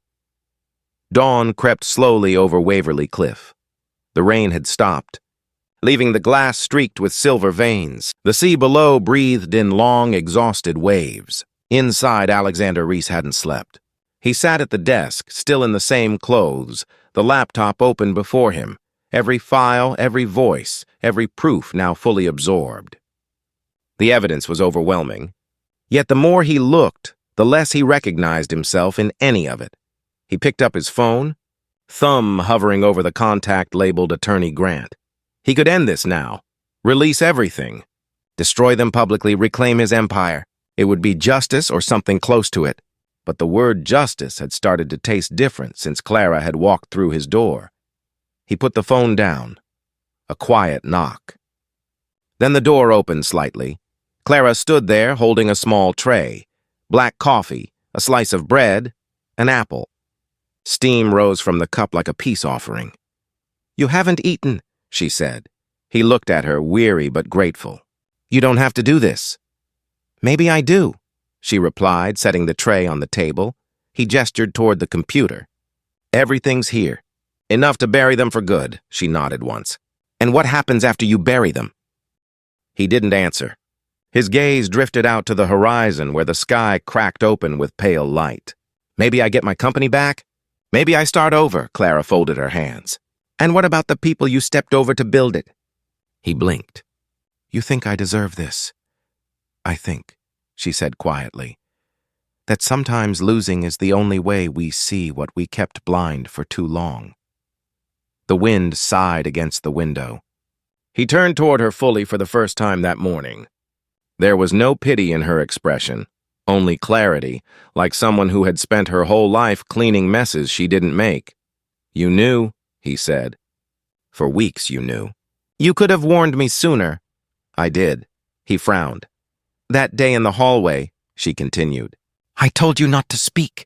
Dawn crept slowly over Waverly Cliff. The rain had stopped, leaving the glass streaked with silver veins. The sea below breathed in long, exhausted waves. Inside, Alexander Reese hadn't slept. He sat at the desk, still in the same clothes, the laptop open before him, every file, every voice, every proof now fully absorbed. The evidence was overwhelming. Yet the more he looked, the less he recognized himself in any of it. He picked up his phone, thumb hovering over the contact labeled Attorney Grant. He could end this now, release everything, destroy them publicly, reclaim his empire. It would be justice or something close to it. But the word justice had started to taste different since Clara had walked through his door. He put the phone down. A quiet knock. Then the door opened slightly. Clara stood there holding a small tray, black coffee, a slice of bread, an apple. Steam rose from the cup like a peace offering. "You haven't eaten," she said. He looked at her, weary but grateful. "You don't have to do this." "Maybe I do," she replied, setting the tray on the table. He gestured toward the computer. "Everything's here. Enough to bury them for good," she nodded once. "And what happens after you bury them?" He didn't answer. His gaze drifted out to the horizon where the sky cracked open with pale light. "Maybe I get my company back? Maybe I start over," Clara folded her hands. "And what about the people you stepped over to build it?" He blinked. "You think I deserve this? I think," she said quietly, "that sometimes losing is the only way we see what we kept blind for too long." The wind sighed against the window. He turned toward her fully for the first time that morning. There was no pity in her expression, only clarity, like someone who had spent her whole life cleaning messes she didn't make. "You knew," he said. "For weeks you knew." "You could have warned me sooner." "I did." He frowned. "That day in the hallway," she continued. "I told you not to speak.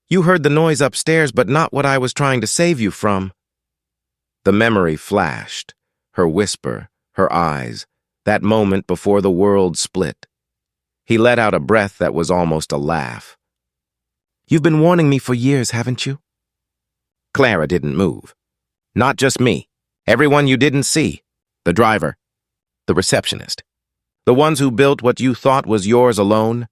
You heard the noise upstairs, but not what I was trying to save you from." The memory flashed, her whisper, her eyes, that moment before the world split. He let out a breath that was almost a laugh. "You've been warning me for years, haven't you?" Clara didn't move. "Not just me. Everyone you didn't see. The driver. The receptionist. The ones who built what you thought was yours alone."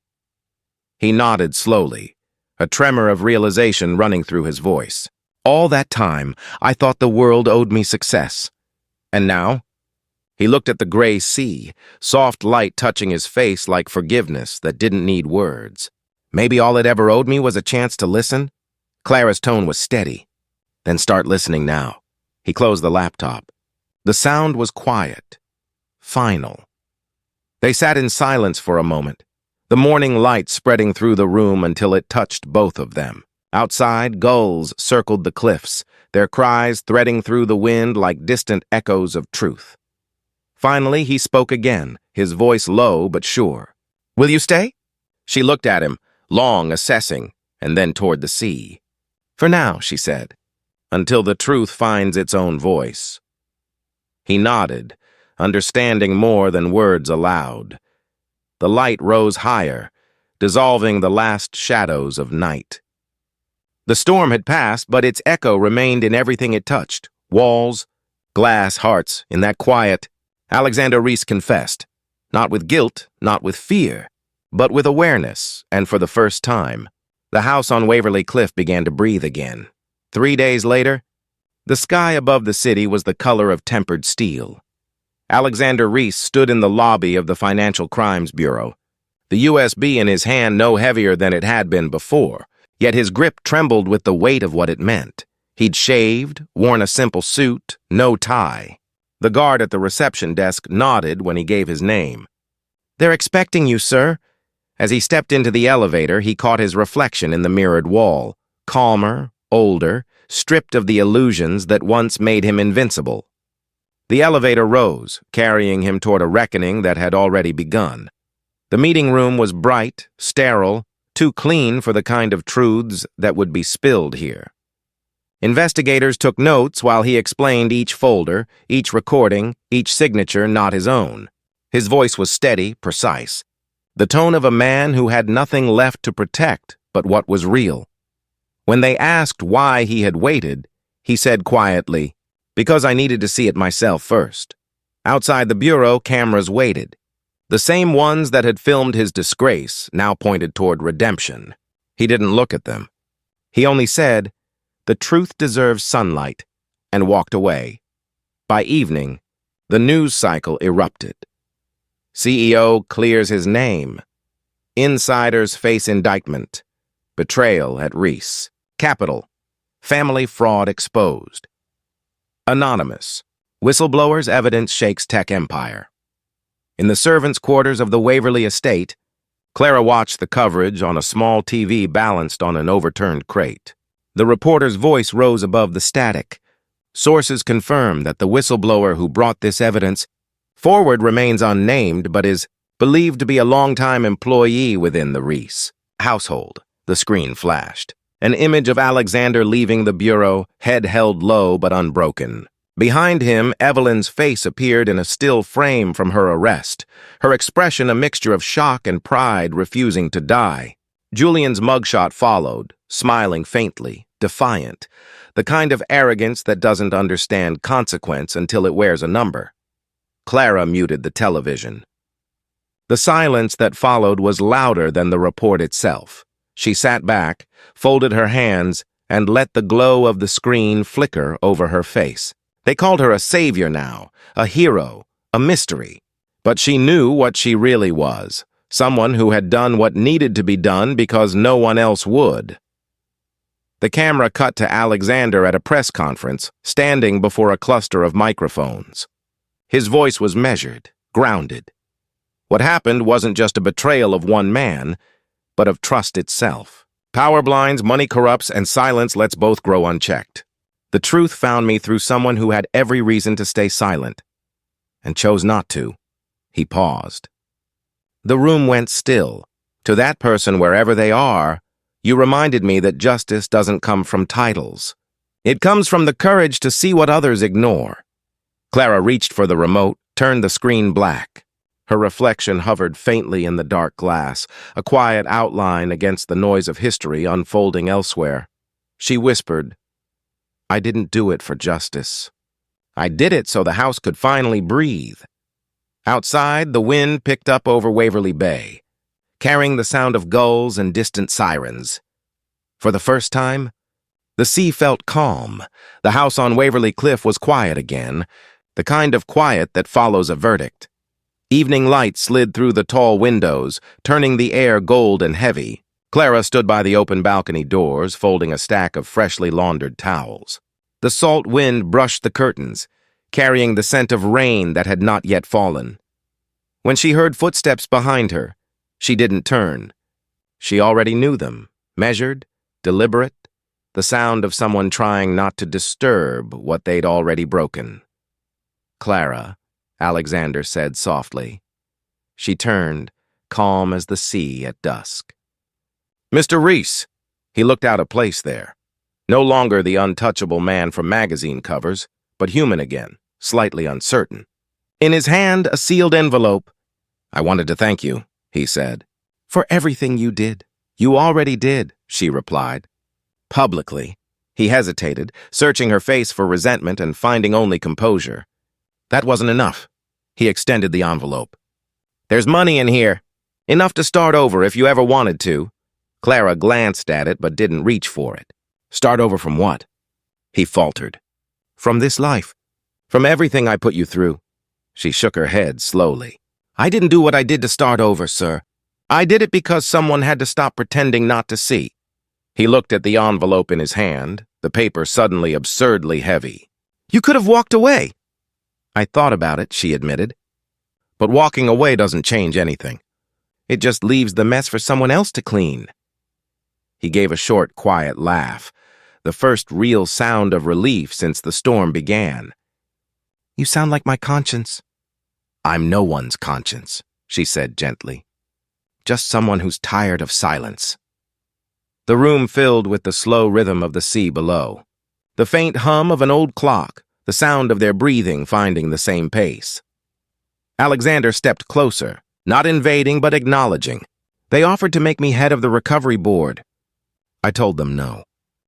He nodded slowly, a tremor of realization running through his voice. "All that time, I thought the world owed me success. And now?" He looked at the gray sea, soft light touching his face like forgiveness that didn't need words. "Maybe all it ever owed me was a chance to listen?" Clara's tone was steady. "Then start listening now." He closed the laptop. The sound was quiet, final. They sat in silence for a moment, the morning light spreading through the room until it touched both of them. Outside, gulls circled the cliffs, their cries threading through the wind like distant echoes of truth. Finally, he spoke again, his voice low but sure. "Will you stay?" She looked at him, long assessing, and then toward the sea. "For now," she said, "until the truth finds its own voice." He nodded, understanding more than words allowed. The light rose higher, dissolving the last shadows of night. The storm had passed, but its echo remained in everything it touched. Walls, glass hearts, in that quiet. Alexander Reese confessed, not with guilt, not with fear, but with awareness, and for the first time, the house on Waverly Cliff began to breathe again. 3 days later, the sky above the city was the color of tempered steel. Alexander Reese stood in the lobby of the Financial Crimes Bureau, the USB in his hand no heavier than it had been before, yet his grip trembled with the weight of what it meant. He'd shaved, worn a simple suit, no tie. The guard at the reception desk nodded when he gave his name. "They're expecting you, sir." As he stepped into the elevator, he caught his reflection in the mirrored wall, calmer, older, stripped of the illusions that once made him invincible. The elevator rose, carrying him toward a reckoning that had already begun. The meeting room was bright, sterile, too clean for the kind of truths that would be spilled here. Investigators took notes while he explained each folder, each recording, each signature not his own. His voice was steady, precise. the tone of a man who had nothing left to protect but what was real. When they asked why he had waited, he said quietly, "Because I needed to see it myself first." Outside the bureau, cameras waited. The same ones that had filmed his disgrace now pointed toward redemption. He didn't look at them. He only said, "The truth deserves sunlight," and walked away. By evening, the news cycle erupted. CEO clears his name. Insiders face indictment. Betrayal at Reese. Capital. Family fraud exposed. Anonymous. Whistleblowers' evidence shakes tech empire. In the servants' quarters of the Waverly estate, Clara watched the coverage on a small TV balanced on an overturned crate. The reporter's voice rose above the static. Sources confirm that the whistleblower who brought this evidence forward remains unnamed but is believed to be a longtime employee within the Reese household. The screen flashed. An image of Alexander leaving the bureau, head held low but unbroken. Behind him, Evelyn's face appeared in a still frame from her arrest, her expression a mixture of shock and pride, refusing to die. Julian's mugshot followed, smiling faintly, defiant, the kind of arrogance that doesn't understand consequence until it wears a number. Clara muted the television. The silence that followed was louder than the report itself. She sat back, folded her hands, and let the glow of the screen flicker over her face. They called her a savior now, a hero, a mystery. But she knew what she really was, someone who had done what needed to be done because no one else would. The camera cut to Alexander at a press conference, standing before a cluster of microphones. His voice was measured, grounded. What happened wasn't just a betrayal of one man, but of trust itself. Power blinds, money corrupts, and silence lets both grow unchecked. The truth found me through someone who had every reason to stay silent, and chose not to. He paused. The room went still. To that person, wherever they are, you reminded me that justice doesn't come from titles. It comes from the courage to see what others ignore. Clara reached for the remote, turned the screen black. Her reflection hovered faintly in the dark glass, a quiet outline against the noise of history unfolding elsewhere. She whispered, "I didn't do it for justice. I did it so the house could finally breathe." Outside, the wind picked up over Waverly Bay, carrying the sound of gulls and distant sirens. For the first time, the sea felt calm. The house on Waverly Cliff was quiet again, the kind of quiet that follows a verdict. Evening light slid through the tall windows, turning the air gold and heavy. Clara stood by the open balcony doors, folding a stack of freshly laundered towels. The salt wind brushed the curtains, carrying the scent of rain that had not yet fallen. When she heard footsteps behind her, she didn't turn. She already knew them, measured, deliberate, the sound of someone trying not to disturb what they'd already broken. "Clara," Alexander said softly. She turned, calm as the sea at dusk. "Mr. Reese." He looked out of place there. No longer the untouchable man from magazine covers, but human again, slightly uncertain. In his hand, a sealed envelope. "I wanted to thank you," he said. "For everything you did." "You already did," she replied. Publicly. He hesitated, searching her face for resentment and finding only composure. That wasn't enough. He extended the envelope. "There's money in here. Enough to start over if you ever wanted to." Clara glanced at it but didn't reach for it. "Start over from what?" He faltered. "From this life. From everything I put you through." She shook her head slowly. "I didn't do what I did to start over, sir. I did it because someone had to stop pretending not to see." He looked at the envelope in his hand, the paper suddenly absurdly heavy. "You could have walked away." "I thought about it," she admitted. "But walking away doesn't change anything. It just leaves the mess for someone else to clean." He gave a short, quiet laugh, the first real sound of relief since the storm began. "You sound like my conscience." "I'm no one's conscience," she said gently. "Just someone who's tired of silence." The room filled with the slow rhythm of the sea below, the faint hum of an old clock, the sound of their breathing finding the same pace. Alexander stepped closer, Not invading, but acknowledging. They offered to make me head of the recovery board. I told them no.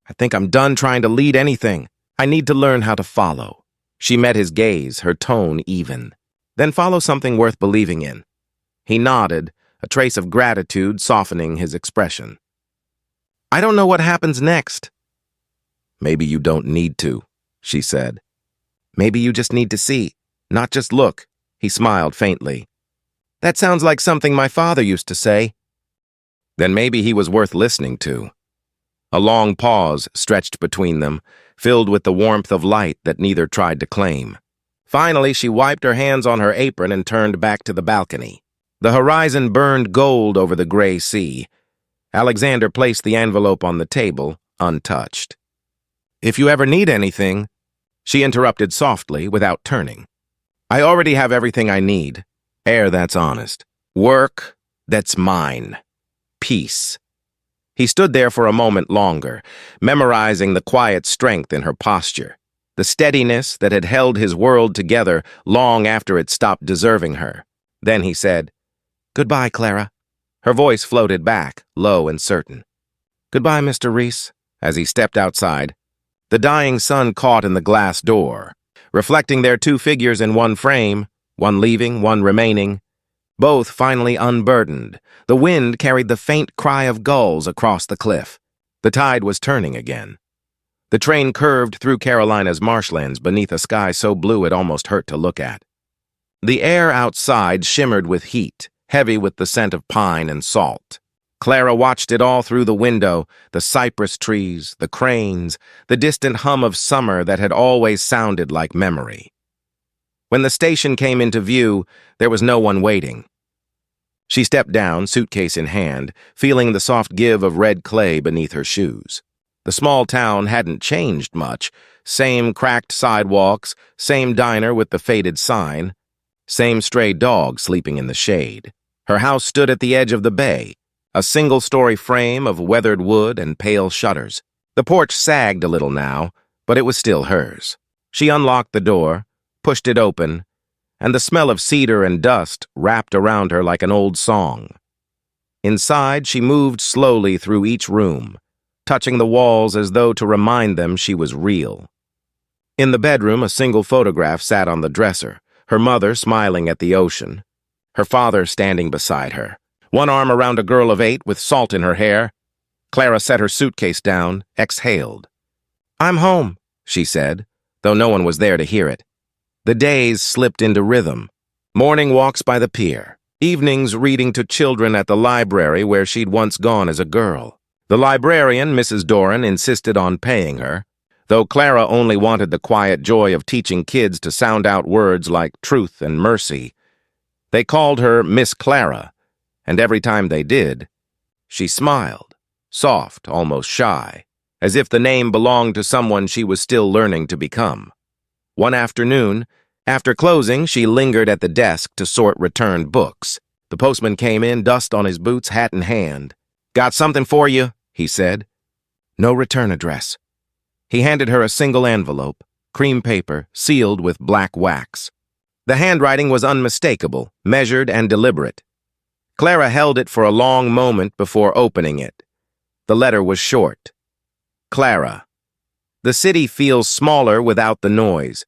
I think I'm done trying to lead anything. I need to learn how to follow. She met his gaze, her tone even. Then follow something worth believing in. He nodded, a trace of gratitude softening his expression. I don't know what happens next. Maybe you don't need to, she said. Maybe you just need to see, not just look. He smiled faintly. That sounds like something my father used to say. Then maybe he was worth listening to. A long pause stretched between them, filled with the warmth of light that neither tried to claim. Finally, she wiped her hands on her apron and turned back to the balcony. The horizon burned gold over the gray sea. Alexander placed the envelope on the table, untouched. If you ever need anything, she interrupted softly without turning. I already have everything I need. Air that's honest. Work that's mine. Peace. He stood there for a moment longer, memorizing the quiet strength in her posture, the steadiness that had held his world together long after it stopped deserving her. Then he said, Goodbye, Clara. Her voice floated back, low and certain. Goodbye, Mr. Reese, as he stepped outside. The dying sun caught in the glass door, reflecting their two figures in one frame, one leaving, one remaining. Both finally unburdened, the wind carried the faint cry of gulls across the cliff. The tide was turning again. The train curved through Carolina's marshlands beneath a sky so blue it almost hurt to look at. The air outside shimmered with heat, heavy with the scent of pine and salt. Clara watched it all through the window, the cypress trees, the cranes, the distant hum of summer that had always sounded like memory. When the station came into view, there was no one waiting. She stepped down, suitcase in hand, feeling the soft give of red clay beneath her shoes. The small town hadn't changed much. Same cracked sidewalks, same diner with the faded sign, same stray dog sleeping in the shade. Her house stood at the edge of the bay, a single-story frame of weathered wood and pale shutters. The porch sagged a little now, but it was still hers. She unlocked the door, pushed it open, and the smell of cedar and dust wrapped around her like an old song. Inside, she moved slowly through each room, touching the walls as though to remind them she was real. In the bedroom, a single photograph sat on the dresser, her mother smiling at the ocean, her father standing beside her, one arm around a girl of 8 with salt in her hair. Clara set her suitcase down, exhaled. I'm home, she said, though no one was there to hear it. The days slipped into rhythm. Morning walks by the pier, evenings reading to children at the library where she'd once gone as a girl. The librarian, Mrs. Doran, insisted on paying her, though Clara only wanted the quiet joy of teaching kids to sound out words like truth and mercy. They called her Miss Clara, and every time they did, she smiled, soft, almost shy, as if the name belonged to someone she was still learning to become. One afternoon, after closing, she lingered at the desk to sort returned books. The postman came in, dust on his boots, hat in hand. Got something for you, he said. No return address. He handed her a single envelope, cream paper, sealed with black wax. The handwriting was unmistakable, measured and deliberate. Clara held it for a long moment before opening it. The letter was short. Clara. The city feels smaller without the noise.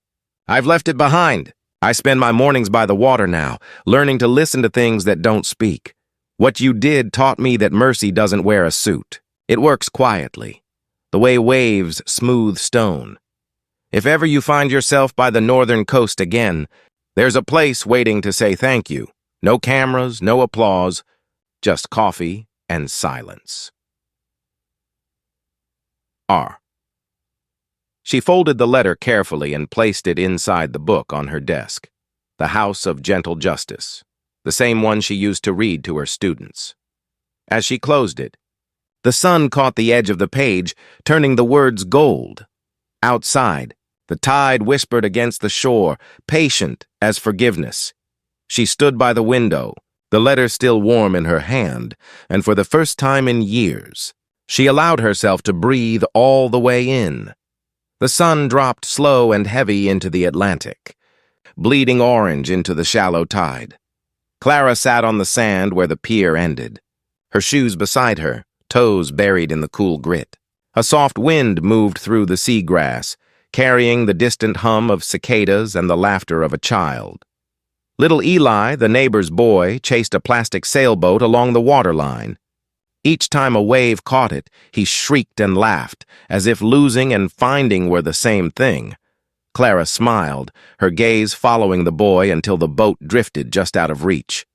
I've left it behind. I spend my mornings by the water now, learning to listen to things that don't speak. What you did taught me that mercy doesn't wear a suit. It works quietly, the way waves smooth stone. If ever you find yourself by the northern coast again, there's a place waiting to say thank you. No cameras, no applause, just coffee and silence. R. She folded the letter carefully and placed it inside the book on her desk, The House of Gentle Justice, the same one she used to read to her students. As she closed it, the sun caught the edge of the page, turning the words gold. Outside, the tide whispered against the shore, patient as forgiveness. She stood by the window, the letter still warm in her hand, and for the first time in years, she allowed herself to breathe all the way in. The sun dropped slow and heavy into the Atlantic, bleeding orange into the shallow tide. Clara sat on the sand where the pier ended, her shoes beside her, toes buried in the cool grit. A soft wind moved through the seagrass, carrying the distant hum of cicadas and the laughter of a child. Little Eli, the neighbor's boy, chased a plastic sailboat along the waterline. Each time a wave caught it, he shrieked and laughed, as if losing and finding were the same thing. Clara smiled, her gaze following the boy until the boat drifted just out of reach.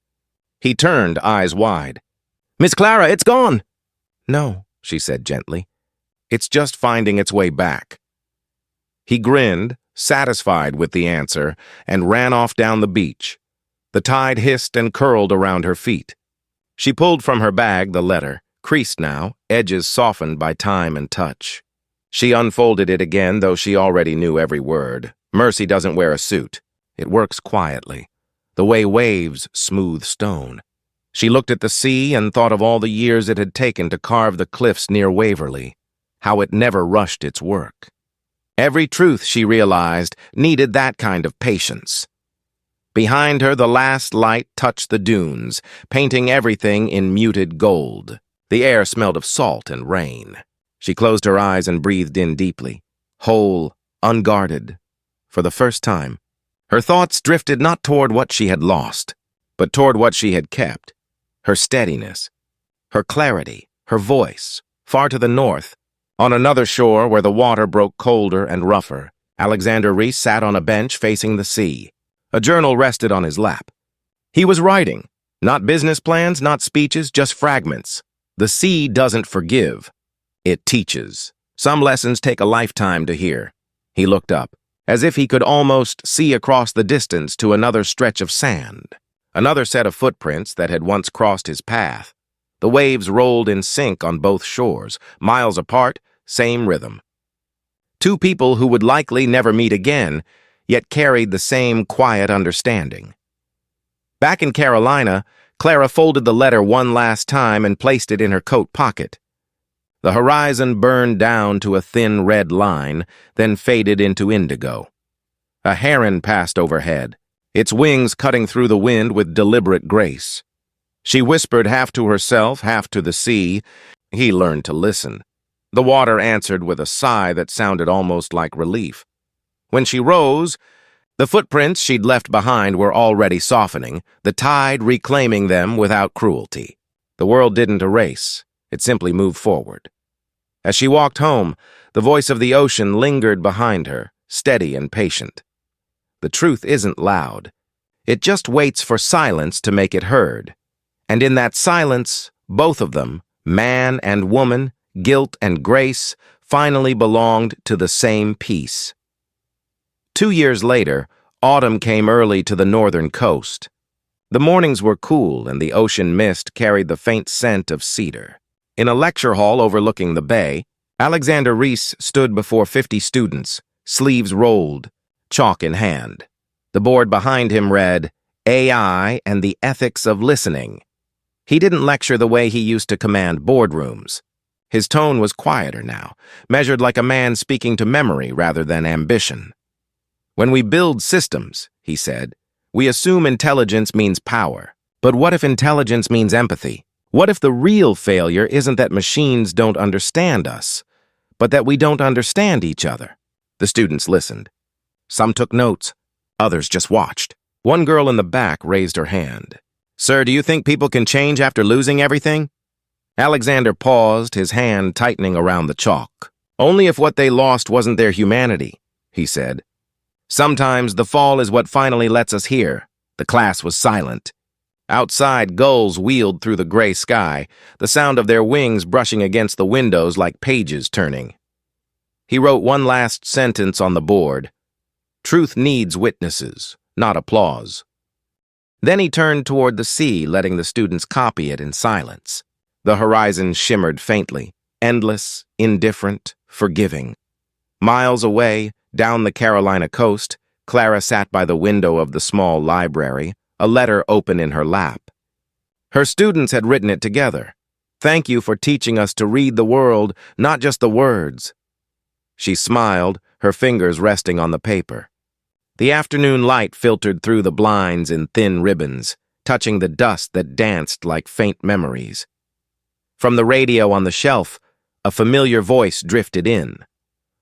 He turned, eyes wide. "Miss Clara, it's gone!" "No," she said gently. "It's just finding its way back." He grinned, satisfied with the answer, and ran off down the beach. The tide hissed and curled around her feet. She pulled from her bag the letter, creased now, edges softened by time and touch. She unfolded it again, though she already knew every word. Mercy doesn't wear a suit. It works quietly, the way waves smooth stone. She looked at the sea and thought of all the years it had taken to carve the cliffs near Waverly, how it never rushed its work. Every truth, she realized, needed that kind of patience. Behind her, the last light touched the dunes, painting everything in muted gold. The air smelled of salt and rain. She closed her eyes and breathed in deeply, whole, unguarded. For the first time, her thoughts drifted not toward what she had lost, but toward what she had kept. Her steadiness, her clarity, her voice, far to the north. On another shore where the water broke colder and rougher, Alexander Reese sat on a bench facing the sea. A journal rested on his lap. He was writing, not business plans, not speeches, just fragments. The sea doesn't forgive. It teaches. Some lessons take a lifetime to hear. He looked up, as if he could almost see across the distance to another stretch of sand, another set of footprints that had once crossed his path. The waves rolled in sync on both shores, miles apart, same rhythm. Two people who would likely never meet again, yet carried the same quiet understanding. Back in Carolina, Clara folded the letter one last time and placed it in her coat pocket. The horizon burned down to a thin red line, then faded into indigo. A heron passed overhead, its wings cutting through the wind with deliberate grace. She whispered half to herself, half to the sea. He learned to listen. The water answered with a sigh that sounded almost like relief. When she rose, the footprints she'd left behind were already softening, the tide reclaiming them without cruelty. The world didn't erase. It simply moved forward. As she walked home, the voice of the ocean lingered behind her, steady and patient. The truth isn't loud. It just waits for silence to make it heard. And in that silence, both of them, man and woman, guilt and grace, finally belonged to the same peace. 2 years later, autumn came early to the northern coast. The mornings were cool and the ocean mist carried the faint scent of cedar. In a lecture hall overlooking the bay, Alexander Reese stood before 50 students, sleeves rolled, chalk in hand. The board behind him read, "AI and the Ethics of Listening." He didn't lecture the way he used to command boardrooms. His tone was quieter now, measured like a man speaking to memory rather than ambition. "When we build systems," he said, "we assume intelligence means power. But what if intelligence means empathy? What if the real failure isn't that machines don't understand us, but that we don't understand each other?" The students listened. Some took notes. Others just watched. One girl in the back raised her hand. "Sir, do you think people can change after losing everything?" Alexander paused, his hand tightening around the chalk. "Only if what they lost wasn't their humanity," he said. "Sometimes the fall is what finally lets us hear." The class was silent. Outside, gulls wheeled through the gray sky, the sound of their wings brushing against the windows like pages turning. He wrote one last sentence on the board. "Truth needs witnesses, not applause." Then he turned toward the sea, letting the students copy it in silence. The horizon shimmered faintly, endless, indifferent, forgiving. Miles away, down the Carolina coast, Clara sat by the window of the small library, a letter open in her lap. Her students had written it together. "Thank you for teaching us to read the world, not just the words." She smiled, her fingers resting on the paper. The afternoon light filtered through the blinds in thin ribbons, touching the dust that danced like faint memories. From the radio on the shelf, a familiar voice drifted in,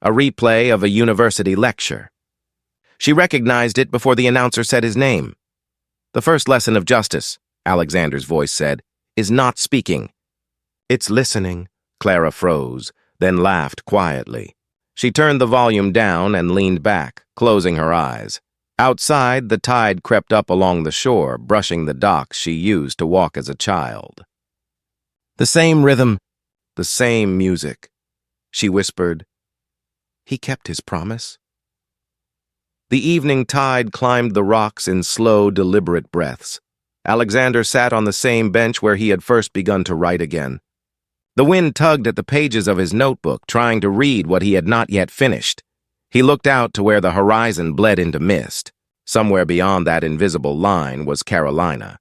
a replay of a university lecture. She recognized it before the announcer said his name. "The first lesson of justice," Alexander's voice said, "is not speaking." "It's listening." Clara froze, then laughed quietly. She turned the volume down and leaned back, closing her eyes. Outside, the tide crept up along the shore, brushing the docks she used to walk as a child. "The same rhythm, the same music," she whispered. "He kept his promise." The evening tide climbed the rocks in slow, deliberate breaths. Alexander sat on the same bench where he had first begun to write again. The wind tugged at the pages of his notebook, trying to read what he had not yet finished. He looked out to where the horizon bled into mist. Somewhere beyond that invisible line was Carolina,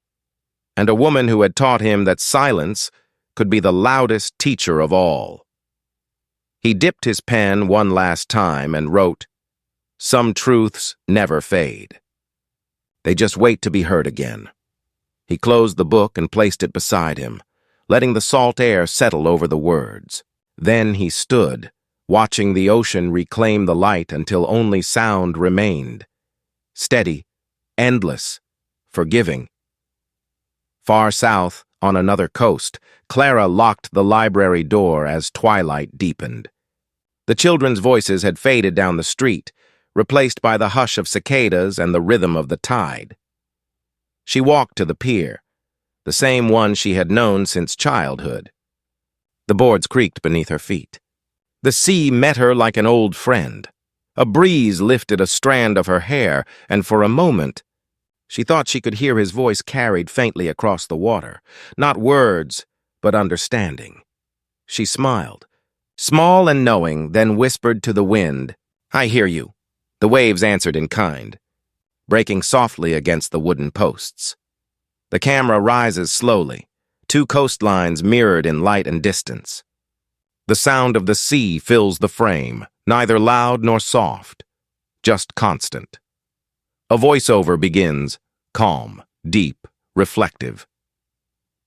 and a woman who had taught him that silence could be the loudest teacher of all. He dipped his pen one last time and wrote, "Some truths never fade. They just wait to be heard again." He closed the book and placed it beside him, letting the salt air settle over the words. Then he stood, watching the ocean reclaim the light until only sound remained. Steady, endless, forgiving. Far south, on another coast, Clara locked the library door as twilight deepened. The children's voices had faded down the street, replaced by the hush of cicadas and the rhythm of the tide. She walked to the pier, the same one she had known since childhood. The boards creaked beneath her feet. The sea met her like an old friend. A breeze lifted a strand of her hair, and for a moment, she thought she could hear his voice carried faintly across the water. Not words, but understanding. She smiled, small and knowing, then whispered to the wind, "I hear you." The waves answered in kind, breaking softly against the wooden posts. The camera rises slowly, two coastlines mirrored in light and distance. The sound of the sea fills the frame, neither loud nor soft, just constant. A voiceover begins, calm, deep, reflective.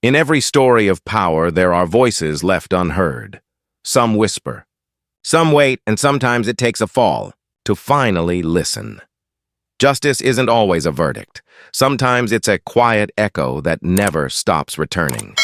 In every story of power, there are voices left unheard. Some whisper, some wait, and sometimes it takes a fall to finally listen. Justice isn't always a verdict. Sometimes it's a quiet echo that never stops returning.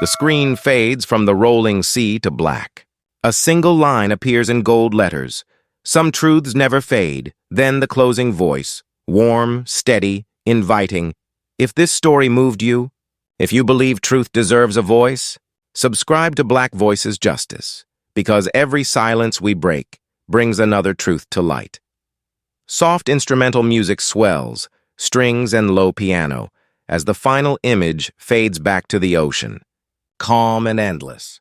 The screen fades from the rolling sea to black. A single line appears in gold letters. Some truths never fade. Then the closing voice, warm, steady, inviting. If this story moved you, if you believe truth deserves a voice, subscribe to Black Voices Justice, because every silence we break brings another truth to light. Soft instrumental music swells, strings and low piano, as the final image fades back to the ocean, calm and endless.